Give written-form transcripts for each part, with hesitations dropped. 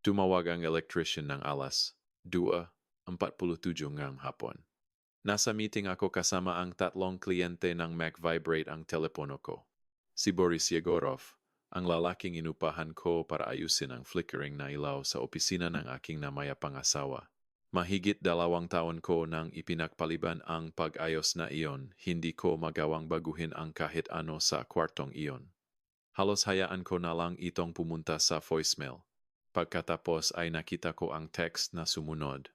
Tumawag ang electrician ng alas 2:47 ng hapon. Nasa meeting ako kasama ang tatlong kliyente ng Mac Vibrate ang telepono ko. Si Boris Yegorov, ang lalaking inupahan ko para ayusin ang flickering na ilaw sa opisina ng aking namayapang asawa. Mahigit 2 taon ko nang ipinagpaliban ang pag-ayos na iyon, hindi ko magawang baguhin ang kahit ano sa kwartong iyon. Halos hayaan ko na lang itong pumunta sa voicemail. Pagkatapos ay nakita ko ang text na sumunod.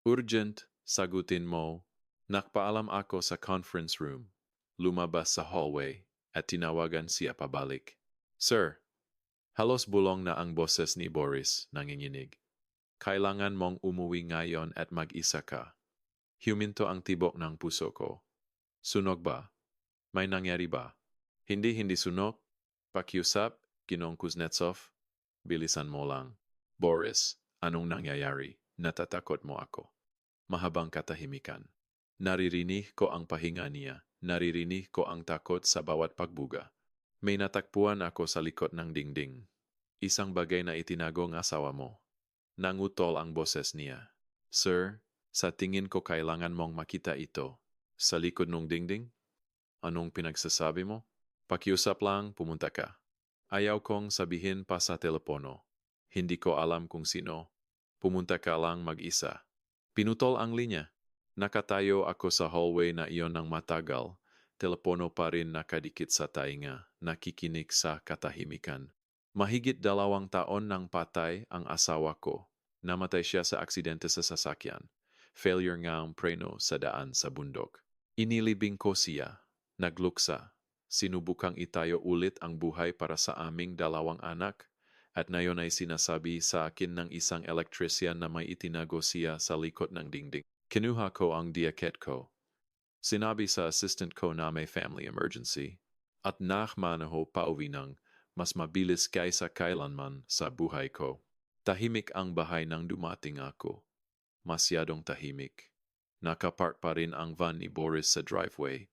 Urgent, sagutin mo. Nakpaalam ako sa conference room. Lumabas sa hallway at tinawagan siya pabalik. Sir, halos bulong na ang boses ni Boris, nanginginig. Kailangan mong umuwi ngayon at mag-isa ka. Huminto ang tibok ng puso ko. Sunog ba? May nangyari ba? Hindi sunog? Pakiusap, Ginoong Kuznetsov? Bilisan mo lang. Boris, anong nangyayari? Natatakot mo ako. Mahabang katahimikan. Naririnig ko ang pahinga niya. Naririnig ko ang takot sa bawat pagbuga. May natakpuan ako sa likod ng dingding. Isang bagay na itinago ng asawa mo. Nangutol ang boses niya. Sir, sa tingin ko kailangan mong makita ito. Sa likod ng dingding? Anong pinagsasabi mo? Pakiusap lang, pumunta ka. Ayaw kong sabihin pa sa telepono. Hindi ko alam kung sino. Pumunta ka lang mag-isa. Pinutol ang linya. Nakatayo ako sa hallway na iyon ng matagal. Telepono pa rin nakadikit sa tainga, nakikinig sa katahimikan. Mahigit 2 taon nang patay ang asawa ko. Namatay siya sa aksidente sa sasakyan. Failure nga ang preno sa daan sa bundok. Inilibing ko siya. Nagluksa. Sinubukang itayo ulit ang buhay para sa aming 2 anak. At nayon ay sinasabi sa akin ng isang electrician na may itinago siya sa likod ng dingding. Kinuha ko ang diaket ko. Sinabi sa assistant ko na may family emergency. At nakmanaho pauwi ng mas mabilis kaysa kailanman sa buhay ko. Tahimik ang bahay nang dumating ako. Masyadong tahimik. Nakapark pa rin ang van ni Boris sa driveway.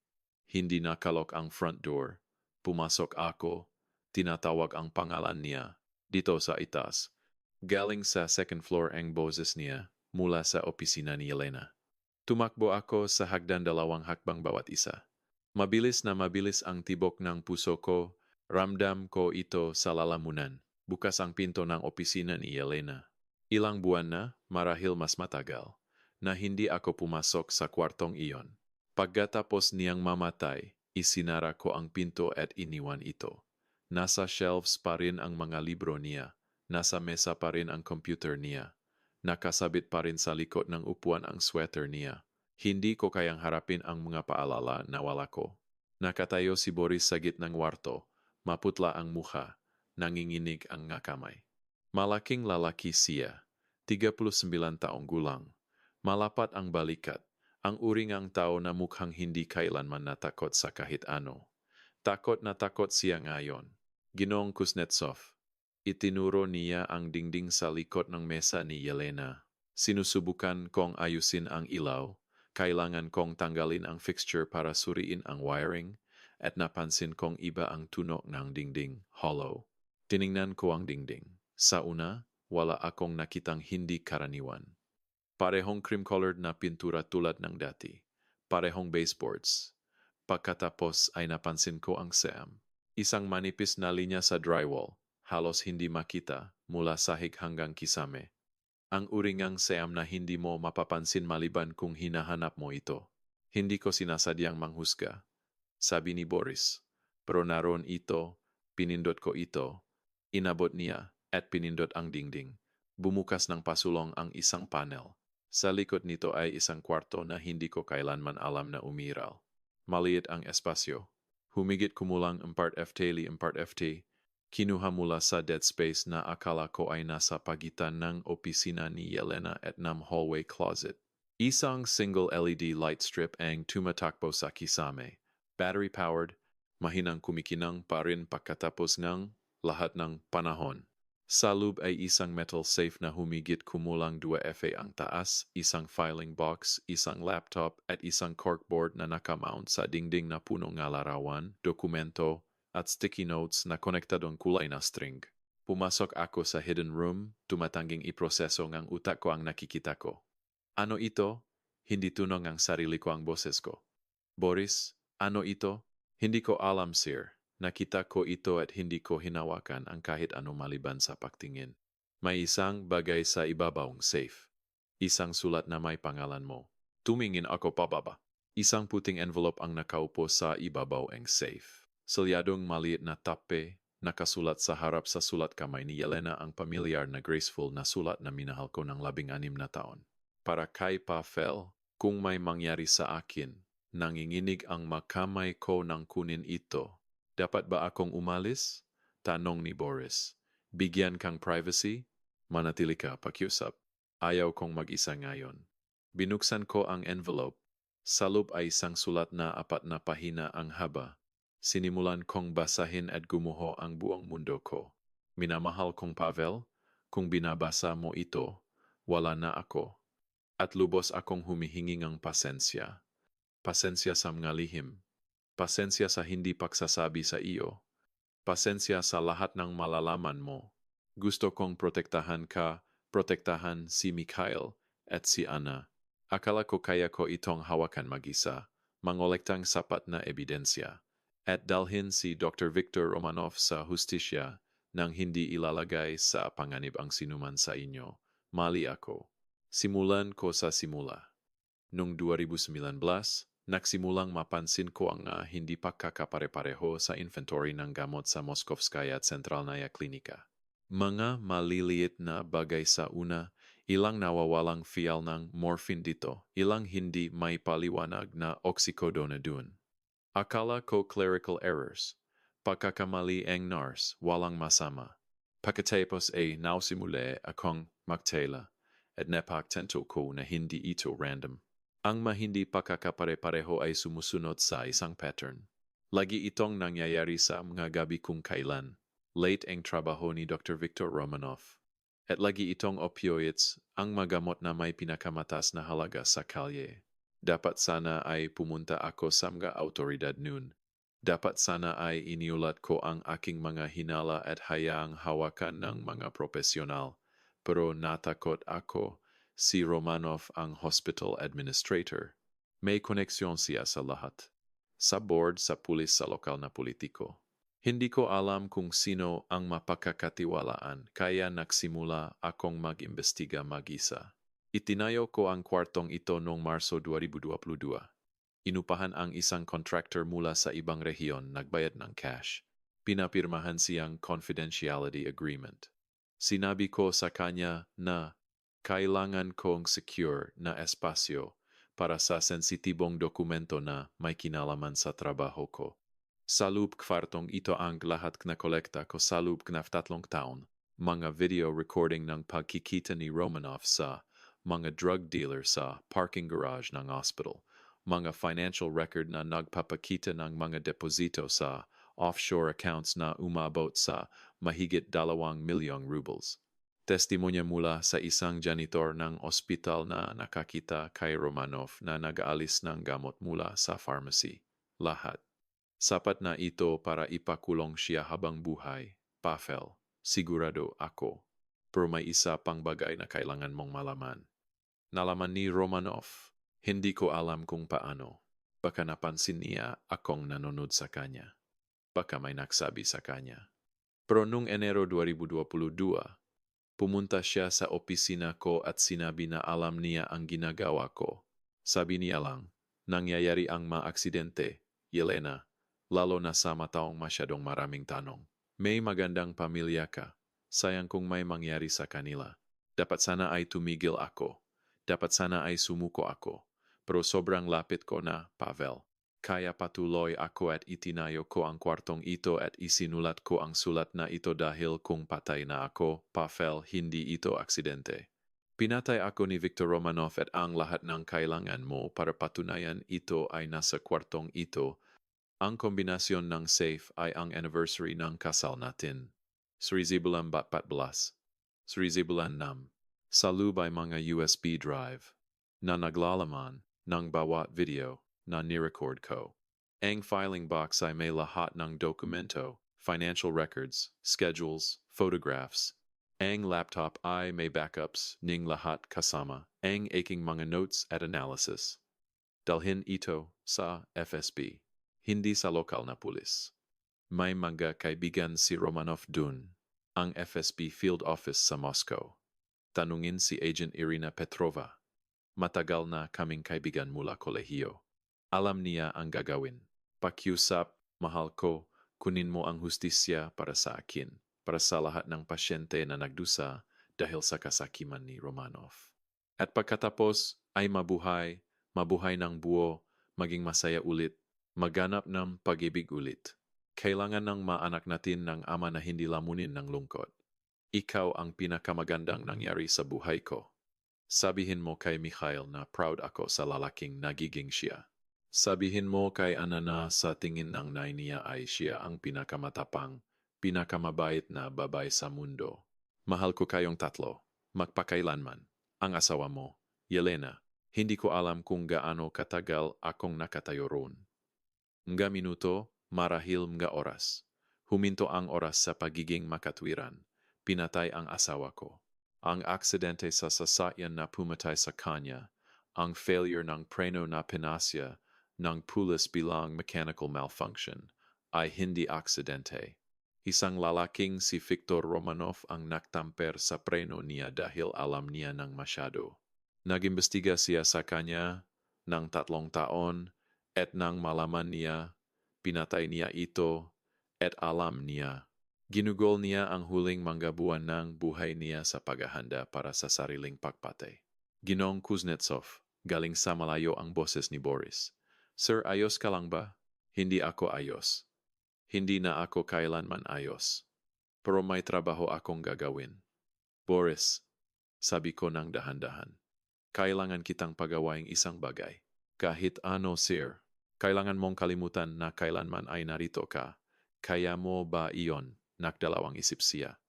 Hindi nakalok ang front door. Pumasok ako. Tinatawag ang pangalan niya. Dito sa itaas. Galing sa second floor ang boses niya mula sa opisina ni Elena. Tumakbo ako sa hagdan 2 hakbang bawat isa. Mabilis na mabilis ang tibok ng puso ko. Ramdam ko ito sa lalamunan. Bukas ang pinto ng opisina ni Elena. Ilang buwan na, marahil mas matagal, na hindi ako pumasok sa kwartong iyon. Pagkatapos niyang mamatay, isinara ko ang pinto at iniwan ito. Nasa shelves pa rin ang mga libro niya. Nasa mesa pa rin ang computer niya. Nakasabit pa rin sa likod ng upuan ang sweater niya. Hindi ko kayang harapin ang mga paalala na wala ko. Nakatayo si Boris sa gitnang warto. Maputla ang mukha, nanginginig ang kamay. Malaking lalaki siya, 39 taong gulang. Malapat ang balikat, ang uringang tao na mukhang hindi kailanman natakot sa kahit ano. Takot na takot siya ngayon. Ginoong Kuznetsov, itinuro niya ang dingding sa likod ng mesa ni Yelena. Sinusubukan kong ayusin ang ilaw, kailangan kong tanggalin ang fixture para suriin ang wiring, at napansin kong iba ang tunog ng dingding, hollow. Tiningnan ko ang dingding. Sa una, wala akong nakitang hindi karaniwan. Parehong cream-colored na pintura tulad ng dati. Parehong baseboards. Pagkatapos ay napansin ko ang seam. Isang manipis na linya sa drywall, halos hindi makita mula sahig hanggang kisame. Ang uringang seam na hindi mo mapapansin maliban kung hinahanap mo ito. Hindi ko sinasadyang manghusga. Sabi ni Boris, pero naroon ito, pinindot ko ito, inabot niya at pinindot ang dingding. Bumukas ng pasulong ang isang panel. Sa likod nito ay isang kwarto na hindi ko kailanman alam na umiral. Maliit ang espasyo. Humigit kumulang 4 ft 4 ft. Kinuha mula sa dead space na akala ko ay nasa pagitan ng opisina ni Yelena at ng hallway closet. Isang single LED light strip ang tumatakbo sa kisame. Battery-powered, mahinang kumikinang pa rin pagkatapos ng lahat ng panahon. Sa loob ay isang metal safe na humigit kumulang 2 FA ang taas, isang filing box, isang laptop at isang corkboard na nakamount sa dingding na puno ng larawan, dokumento at sticky notes na konektadong kulay na string. Pumasok ako sa hidden room, tumatanging iproseso ngang utak ko ang nakikita ko. Ano ito? Hindi tunog ang sarili ko ang boses ko. Boris, ano ito? Hindi ko alam, sir. Nakita ko ito at hindi ko hinawakan ang kahit ano maliban sa pagtingin. May isang bagay sa ibabawng safe. Isang sulat na may pangalan mo. Tumingin ako pababa. Isang puting envelope ang nakaupo sa ibabaw ang safe. Selyadong maliit na tape, nakasulat sa harap sa sulat kamay ni Yelena ang pamilyar na graceful na sulat na minahal ko ng 16 na taon. Para kay Pavel, kung may mangyari sa akin, nanginginig ang makamay ko ng kunin ito. Dapat ba akong umalis? Tanong ni Boris. Bigyan kang privacy? Manatili ka, pakiusap. Ayaw kong mag-isa ngayon. Binuksan ko ang envelope. Sa loob ay isang sulat na 4 na pahina ang haba. Sinimulan kong basahin at gumuho ang buong mundo ko. Minamahal kong Pavel, kung binabasa mo ito, wala na ako. At lubos akong humihingi ng pasensya. Pasensya sa mga lihim. Pasensya sa hindi pagsasabi sa iyo. Pasensya sa lahat ng malalaman mo. Gusto kong protektahan ka, protektahan si Mikhail at si Anna. Akala ko kaya ko itong hawakan mag-isa, mangolektang sapat na ebidensya, at dalhin si Dr. Victor Romanov sa hustisya nang hindi ilalagay sa panganib ang sinuman sa inyo. Mali ako. Simulan ko sa simula. Noong 2019, nagsimulang mapansin ko ang hindi pagkakapare-pareho sa inventory ng gamot sa Moskovskaya Centralnaya Klinika. Mga maliliit na bagay sa una, ilang nawawalang fial ng morphine dito, ilang hindi may paliwanag na oxycodone dun. Akala ko clerical errors. Pagkakamali ang nurse, walang masama. Pagkatapos ay nausimule akong magtela at napagtanto ko na hindi ito random. Ang mahindi pagkakapare-pareho ay sumusunod sa isang pattern. Lagi itong nangyayari sa mga gabi kung kailan. Late ang trabaho ni Dr. Victor Romanov. At lagi itong opioids, ang magamot na may pinakamatas na halaga sa kalye. Dapat sana ay pumunta ako sa mga autoridad noon. Dapat sana ay iniulat ko ang aking mga hinala at hayaang hawakan ng mga profesional. Pero natakot ako. Si Romanov ang hospital administrator. May koneksyon siya sa lahat. Sa board, sa pulis, sa lokal na politiko. Hindi ko alam kung sino ang mapagkakatiwalaan kaya nagsimula akong mag-imbestiga mag-isa. Itinayo ko ang kwartong ito noong Marso 2022. Inupahan ang isang contractor mula sa ibang rehiyon, nagbayad ng cash. Pinapirmahan siyang confidentiality agreement. Sinabi ko sa kanya na kailangan kong secure na espasyo para sa sensitibong dokumento na may kinalaman sa trabaho ko. Sa loob kwartong ito ang lahat na kolekta ko sa loob ng 3 taon. Mga video recording ng pagkikita ni Romanov sa mga drug dealer sa parking garage ng hospital. Mga financial record na nagpapakita ng mga deposito sa offshore accounts na umabot sa mahigit 2 milyong rubles. Testimonya mula sa isang janitor ng ospital na nakakita kay Romanov na nag-aalis ng gamot mula sa pharmacy. Lahat. Sapat na ito para ipakulong siya habang buhay. Pavel, sigurado ako. Pero may isa pang bagay na kailangan mong malaman. Nalaman ni Romanov, hindi ko alam kung paano. Baka napansin niya akong nanonood sa kanya. Baka may nagsabi sa kanya. Pero noong Enero 2022, pumunta siya sa opisina ko at sinabi na alam niya ang ginagawa ko. Sabi niya lang, nangyayari ang maaksidente, Yelena, lalo na sa mataong masyadong maraming tanong. May magandang pamilya ka. Sayang kung may mangyari sa kanila. Dapat sana ay tumigil ako. Dapat sana ay sumuko ako. Pero sobrang lapit ko na, Pavel. Kaya patuloy ako at itinayo ko ang kwartong ito at isinulat ko ang sulat na ito dahil kung patay na ako, Pavel, hindi ito aksidente. Pinatay ako ni Victor Romanov at ang lahat ng kailangan mo para patunayan ito ay nasa kwartong ito. Ang kombinasyon ng safe ay ang anniversary ng kasal natin. Srizibulan 14. Srizibulan 6. Sa loob ay mga USB drive na naglalaman ng bawat video na nirecord ko. Ang filing box ay may lahat ng dokumento, financial records, schedules, photographs. Ang laptop ay may backups ning lahat kasama ang aking mga notes at analysis. Dalhin ito sa FSB, hindi sa lokal na pulis. May mga kaibigan si Romanov dun, ang FSB field office sa Moscow. Tanungin si Agent Irina Petrova. Matagal na kaming kaibigan mula kolehiyo. Alam niya ang gagawin. Pakiusap, mahal ko, kunin mo ang hustisya para sa akin, para sa lahat ng pasyente na nagdusa dahil sa kasakiman ni Romanov. At pagkatapos ay mabuhay ng buo, maging masaya ulit, maganap ng pag-ibig ulit. Kailangan ng maanak natin ng ama na hindi lamunin ng lungkot. Ikaw ang pinakamagandang nangyari sa buhay ko. Sabihin mo kay Mikhail na proud ako sa lalaking nagiging siya. Sabihin mo kay Ana na sa tingin ng nay niya ay siya ang pinakamatapang, pinakamabait na babae sa mundo. Mahal ko kayong tatlo, magpakailanman. Ang asawa mo, Yelena, hindi ko alam kung gaano katagal akong nakatayo roon. Mga minuto, marahil mga oras. Huminto ang oras sa pagiging makatwiran. Pinatay ang asawa ko. Ang aksidente sa sasakyan na pumatay sa kanya, ang failure ng preno na pinasya ng pulis bilang mechanical malfunction, ay hindi aksidente. Isang lalaking si Viktor Romanov ang naktamper sa preno niya dahil alam niya ng masyado. Nagimbestiga siya sa kanya ng 3 taon at nang malaman niya, pinatay niya ito at alam niya. Ginugol niya ang huling mga buwan ng buhay niya sa paghahanda para sa sariling pagpatay. Ginoong Kuznetsov, galing sa malayo ang boses ni Boris. Sir, ayos ka lang ba? Hindi ako ayos. Hindi na ako kailanman ayos. Pero may trabaho akong gagawin. Boris, sabi ko ng dahan-dahan. Kailangan kitang pagawaing isang bagay. Kahit ano, sir. Kailangan mong kalimutan na kailanman ay narito ka. Kaya mo ba iyon? Nagdalawang isip siya.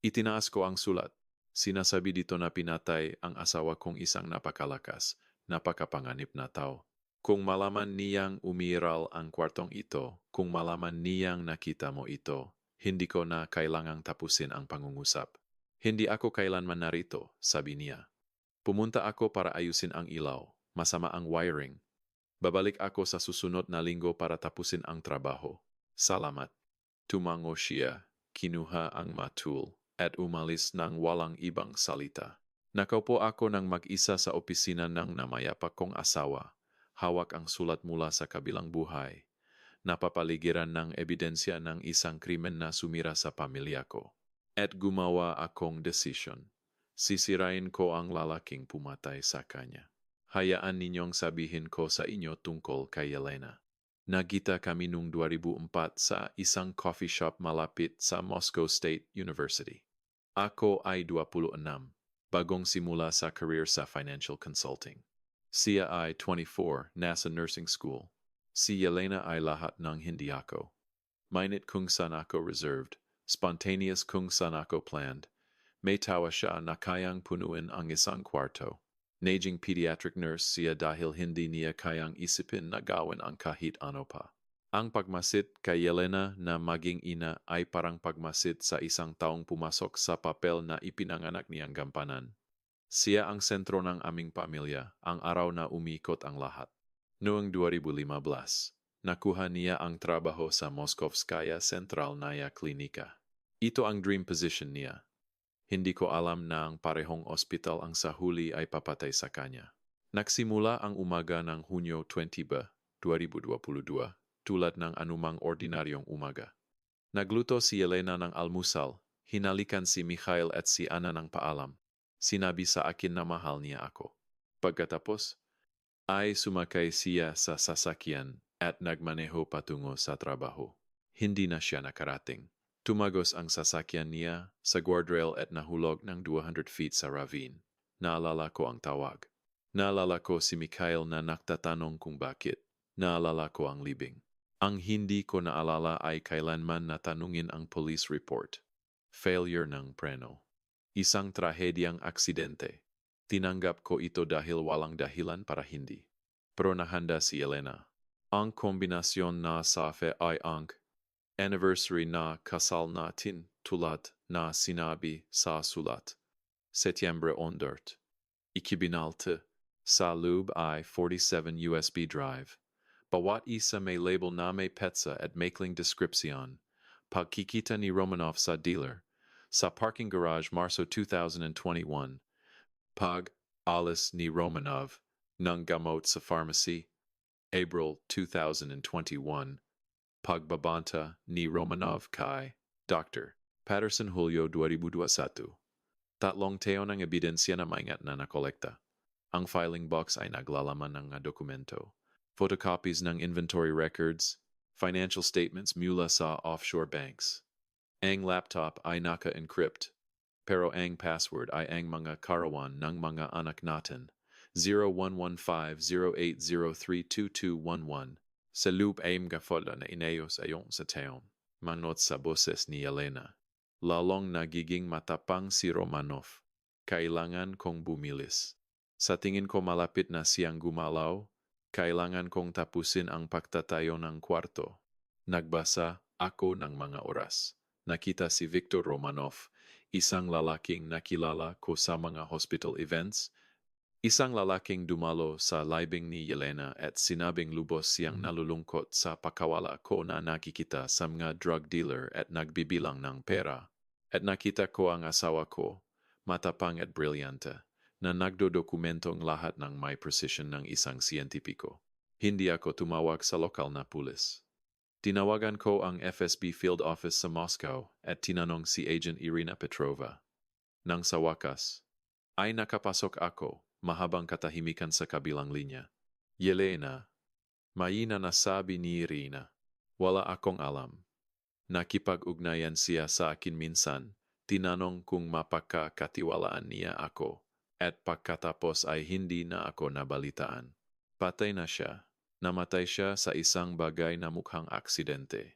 Itinaas ko ang sulat. Sinasabi dito na pinatay ang asawa kong isang napakalakas, napakapanganib na tao. Kung malaman niyang umiral ang kwartong ito, kung malaman niyang nakita mo ito, hindi ko na kailangang tapusin ang pangungusap. Hindi ako kailanman narito, sabi niya. Pumunta ako para ayusin ang ilaw, masama ang wiring. Babalik ako sa susunod na linggo para tapusin ang trabaho. Salamat. Tumango siya, kinuha ang matul, at umalis ng walang ibang salita. Nakaupo ako ng mag-isa sa opisina ng namayapa kong asawa. Hawak ang sulat mula sa kabilang buhay. Napapaligiran ng ebidensya ng isang krimen na sumira sa pamilya ko. At gumawa akong desisyon. Sisirain ko ang lalaking pumatay sa kanya. Hayaan ninyong sabihin ko sa inyo tungkol kay Yelena. Nagkita kami noong 2004 sa isang coffee shop malapit sa Moscow State University. Ako ay 26, bagong simula sa career sa financial consulting. Siya ay 24, nasa nursing school. Si Yelena ay lahat ng hindi ako. Mainit kung saan ako reserved, spontaneous kung saan ako planned. May tawa siya na kayang punuin ang isang kwarto. Naging pediatric nurse siya dahil hindi niya kayang isipin na gawin ang kahit ano pa. Ang pagmasid kay Yelena na maging ina ay parang pagmasid sa isang taong pumasok sa papel na ipinanganak niyang gampanan. Siya ang sentro ng aming pamilya, ang araw na umikot ang lahat. Noong 2015, nakuha niya ang trabaho sa Moskovskaya Centralnaya Klinika. Ito ang dream position niya. Hindi ko alam na ang parehong ospital ang sa huli ay papatay sa kanya. Nagsimula ang umaga ng Hunyo 20, 2022, tulad ng anumang ordinaryong umaga. Nagluto si Yelena ng almusal, hinalikan si Mikhail at si Ana ng paalam. Sinabi sa akin na mahal niya ako. Pagkatapos, ay sumakay siya sa sasakyan at nagmaneho patungo sa trabaho. Hindi na siya nakarating. Tumagos ang sasakyan niya sa guardrail at nahulog ng 200 feet sa ravine. Naalala ko ang tawag. Naalala ko si Mikhail na nagtatanong kung bakit. Naalala ko ang libing. Ang hindi ko naalala ay kailanman natanungin ang police report. Failure ng preno. Isang trahedyang aksidente. Tinanggap ko ito dahil walang dahilan para hindi. Pero nahanda si Yelena. Ang kombinasyon na safe ay ang Anniversary na kasal natin tulad na sinabi sa sulat. Setyembre 14. Ikibinalta sa loob ay 47 USB drive. Bawat isa may label na may petsa at maikling description. Pagkikita ni Romanov sa dealer. Sa parking garage Marso 2021. Pag-alis ni Romanov ng gamot sa pharmacy. April 2021. Pagbabanta ni Romanov kay Dr. Patterson Julio 2021. Tatlong taon ang ebidensya na maingat na nakolekta. Ang filing box ay naglalaman ng dokumento, photocopies ng inventory records, financial statements mula sa offshore banks. Ang laptop ay naka-encrypt, pero ang password ay ang mga karawan ng mga anak natin. 0115-0803-2211. Sa loop ay mga na inayos ayon sa taon. Manot sa boses ni Elena. Lalong nagiging matapang si Romanov. Kailangan kong bumilis. Sa tingin ko malapit na siyang gumalaw, kailangan kong tapusin ang pagtatayo ng kwarto. Nagbasa ako ng mga oras. Nakita si Victor Romanov, isang lalaking nakilala ko sa mga hospital events, isang lalaking dumalo sa libing ni Yelena at sinabing lubos siyang nalulungkot sa pakawala ko na nakikita sa mga drug dealer at nagbibilang ng pera. At nakita ko ang asawa ko, matapang at brilyante, na nagdodokumentong lahat ng may precision ng isang siyentipiko. Hindi ako tumawag sa lokal na pulis. Tinawagan ko ang FSB field office sa Moscow at tinanong si Agent Irina Petrova. Nang sa wakas, ay nakapasok ako, mahabang katahimikan sa kabilang linya. Yelena, may nasabi ni Irina. Wala akong alam. Nakipag-ugnayan siya sa akin minsan, tinanong kung mapakakatiwalaan niya ako, at pagkatapos ay hindi na ako nabalitaan. Patay na siya. Namatay siya sa isang bagay na mukhang aksidente.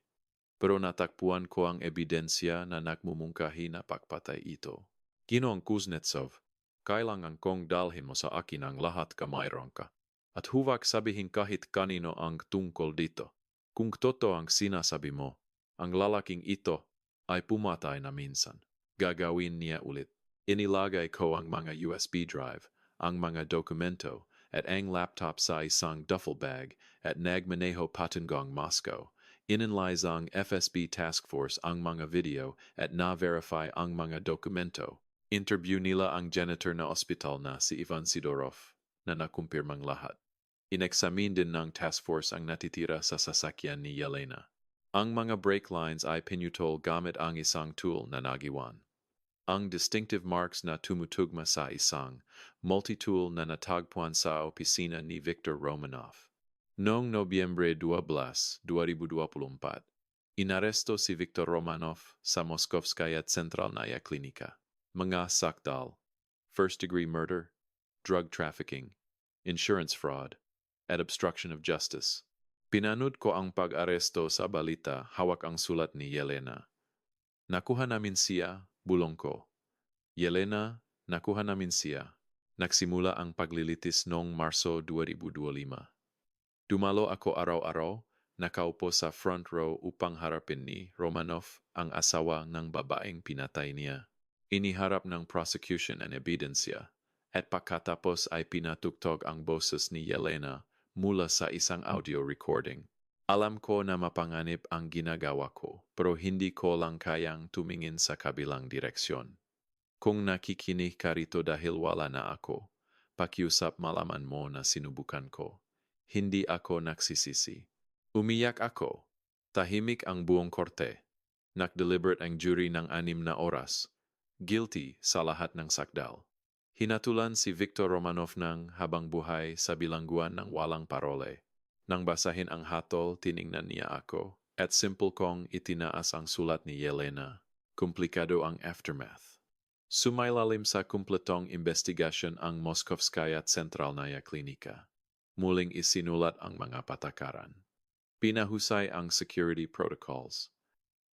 Pero natakpuan ko ang ebidensya na nagmumungkahi na pagpatay ito. Ginoong Kuznetsov, kailangan kong dalhin mo sa akin ang lahat mayroon ka. At huwag sabihin kahit kanino ang tungkol dito. Kung totoo ang sinasabi mo, ang lalaking ito ay pumatay na minsan. Gagawin niya ulit. Inilagay ko ang mga USB drive, ang mga dokumento, at ang laptop sa isang duffel bag at nagmaneho patungong Moscow. Inanalize ang FSB task force ang mga video at na-verify ang mga dokumento. Interview nila ang janitor na ospital na si Ivan Sidorov na nakumpirmang lahat. Inexamin din ng task force ang natitira sa sasakyan ni Yelena. Ang mga brake lines ay pinutol gamit ang isang tool na nagiwan. Ang distinctive marks na tumutugma sa isang multi-tool na natagpuan sa opisina ni Victor Romanov. Noong Nobyembre 12, 2024, inaresto si Victor Romanov sa Moskovskaya Centralnaya Klinika. Mga sakdal, first-degree murder, drug trafficking, insurance fraud, at obstruction of justice. Pinanood ko ang pag-aresto sa balita, hawak ang sulat ni Yelena. Nakuha namin siya, bulong ko. Yelena, nakuha namin siya. Nagsimula ang paglilitis noong Marso 2025. Dumalo ako araw-araw, nakaupo sa front row upang harapin ni Romanov ang asawa ng babaeng pinatay niya. Iniharap ng prosecution ang ebidensya, at pagkatapos ay pinatugtog ang boses ni Yelena mula sa isang audio recording. Alam ko na mapanganib ang ginagawa ko, pero hindi ko lang kayang tumingin sa kabilang direksyon. Kung nakikinig ka rito dahil wala na ako, pakiusap malaman mo na sinubukan ko. Hindi ako nagsisisi. Umiyak ako. Tahimik ang buong korte. Nag-deliberate ang jury ng 6 na oras. Guilty sa lahat ng sakdal. Hinatulan si Victor Romanov ng habang buhay sa bilangguan ng walang parole. Nang basahin ang hatol, tiningnan niya ako, at simple kong itinaas ang sulat ni Yelena. Komplikado ang aftermath. Sumailalim sa kumpletong investigasyon ang Moskovskaya Centralnaya Klinika. Muling isinulat ang mga patakaran. Pinahusay ang security protocols.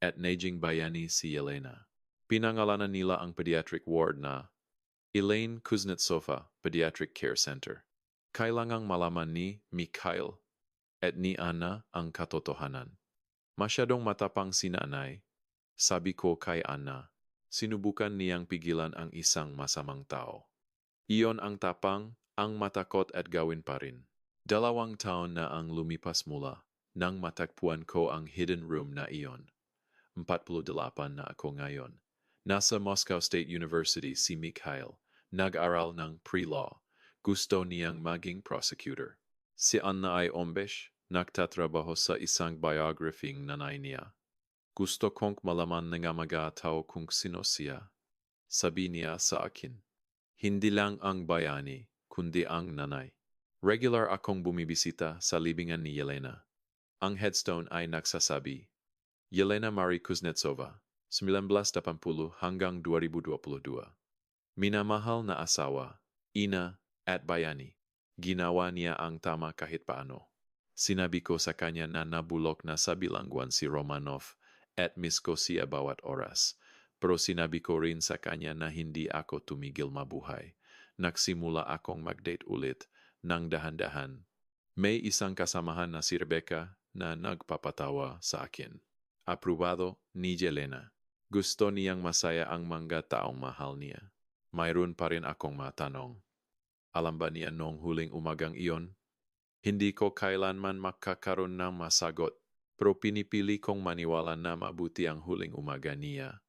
At naging bayani si Yelena. Pinangalanan nila ang pediatric ward na Elaine Kuznetsova Pediatric Care Center. Kailangang malaman ni Mikhail at ni Anna ang katotohanan. Masyadong matapang si nanay, sabi ko kay Anna. Sinubukan niyang pigilan ang isang masamang tao. Iyon ang tapang, ang matakot at gawin pa rin. 2 taon na ang lumipas mula nang matakpuan ko ang hidden room na iyon. 48 na ako ngayon. Nasa Moscow State University si Mikhail, nag-aral ng pre-law. Gusto niyang maging prosecutor. Si Anna ay ombesh, nagtatrabaho sa isang biographying nanay niya. Gusto kong malaman ng mga tao kung sino siya. Sabi niya sa akin. Hindi lang ang bayani, kundi ang nanay. Regular akong bumibisita sa libingan ni Yelena. Ang headstone ay nagsasabi, Yelena Marie Kuznetsova, 1980 hanggang 2022. Minamahal na asawa, ina, at bayani. Ginawa niya ang tama kahit paano. Sinabi ko sa kanya na nabulok na sa bilangguan si Romanov at miss ko siya bawat oras. Pero sinabi ko rin sa kanya na hindi ako tumigil mabuhay. Nagsimula akong mag-date ulit ng dahan-dahan. May isang kasamahan na si Rebecca na nagpapatawa sa akin. Aprobado ni Yelena. Gusto niyang masaya ang mga taong mahal niya. Mayroon pa rin akong matanong. Alam ba niya noong huling umagang iyon? Hindi ko kailanman makakaroon ng masagot, pero pinipili kong maniwala na mabuti ang huling umaga niya,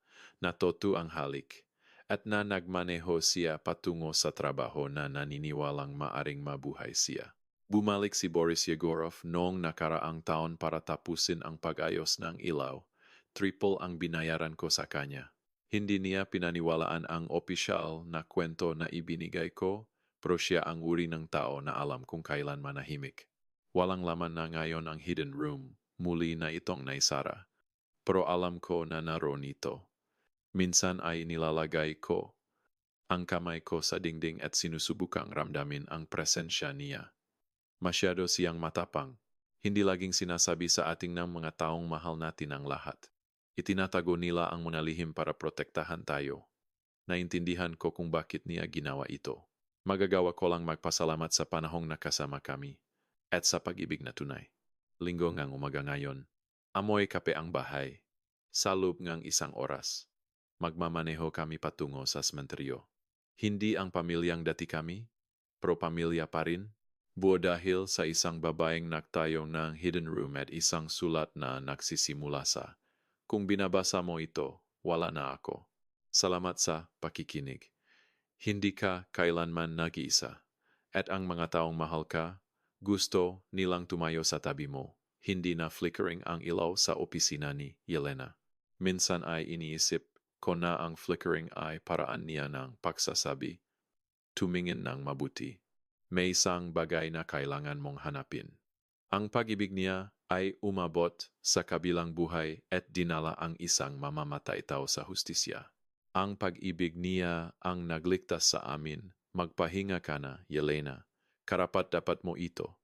na toto ang halik, at na nagmaneho siya patungo sa trabaho na naniniwalang maaring mabuhay siya. Bumalik si Boris Yegorov noong nakaraang taon para tapusin ang pag-ayos ng ilaw. Triple ang binayaran ko sa kanya. Hindi niya pinaniwalaan ang opisyal na kwento na ibinigay ko, pero siya ang uri ng tao na alam kung kailan manahimik. Walang laman na ngayon ang hidden room, muli na itong naisara. Pero alam ko na naroon ito. Minsan ay nilalagay ko ang kamay ko sa dingding at sinusubukang ramdamin ang presensya niya. Masyado siyang matapang. Hindi laging sinasabi sa ating ng mga taong mahal natin ang lahat. Itinatago nila ang mga lihim para protektahan tayo. Naintindihan ko kung bakit niya ginawa ito. Magagawa ko lang magpasalamat sa panahong nakasama kami at sa pag-ibig na tunay. Linggo ngang umaga ngayon, amoy kape ang bahay. Sa loob ngang 1 oras, magmamaneho kami patungo sa sementeryo. Hindi ang pamilyang dati kami, pero pamilya pa rin. Buo dahil sa isang babaeng nagtayo ng hidden room at isang sulat na nagsisimula sa, kung binabasa mo ito, wala na ako. Salamat sa pakikinig. Hindi ka kailanman nag-iisa. At ang mga taong mahal ka, gusto nilang tumayo sa tabi mo. Hindi na flickering ang ilaw sa opisina ni Yelena. Minsan ay iniisip ko na ang flickering ay paraan niya ng pagsasabi. Tumingin ng mabuti. May isang bagay na kailangan mong hanapin. Ang pag-ibig niya ay umabot sa kabilang buhay at dinala ang isang mamamatay tao sa hustisya. Ang pag-ibig niya ang nagligtas sa amin. Magpahinga ka na, Yelena. Karapat-dapat mo ito.